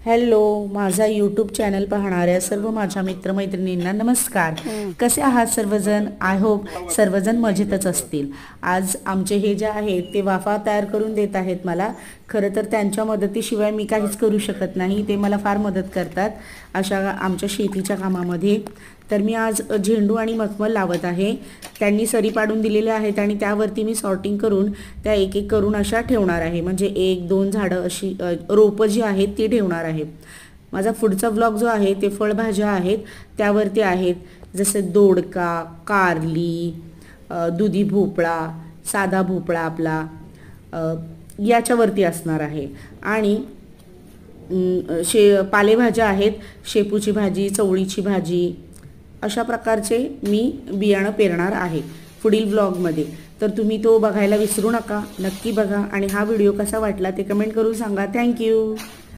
Hello, माझा YouTube channel पाहणाऱ्या सर्व माझ्या मित्रमैत्रिणींना नमस्कार. कसे आहात सर्वजण? आय होप सर्वजण मजेतच असतील. आज आमचे हे जे आहेत ते वाफा तयार करून देत आहेत मला. खरं तर त्यांच्या मदतीशिवाय मी काहीच करू शकत नाही. ते मला फार मदत करतात अशा आमच्या शेतीच्या कामामध्ये. तर मी आज झेंडू आणि मखमल लावत आहे. त्यांनी सरी पाडून दिलेले आहेत आणि त्यावरती मी सॉर्टिंग करून त्या एक एक करून अशा ठेवणार आहे. म्हणजे 1-2 झाडं अशी रोपं जी आहेत ती ठेवणार आहे. माझा पुढचा व्लॉग जो आहे ते फळभाज्या आहेत त्यावरती आहेत. जसे दोडका, कारली, दुधी भोपळा, साधा भोपळा आपला, याच्यावरती असणार आहे. आणि पालेभाज्या आहेत. शेपूची भाजी, चवळीची भाजी, अशा प्रकारचे मी बियाणं पेरणार आहे पुढील व्लॉगमध्ये. तर तुम्ही तो बघायला विसरू नका. नक्की बघा आणि हा व्हिडिओ कसा वाटला ते कमेंट करून सांगा. थँक्यू.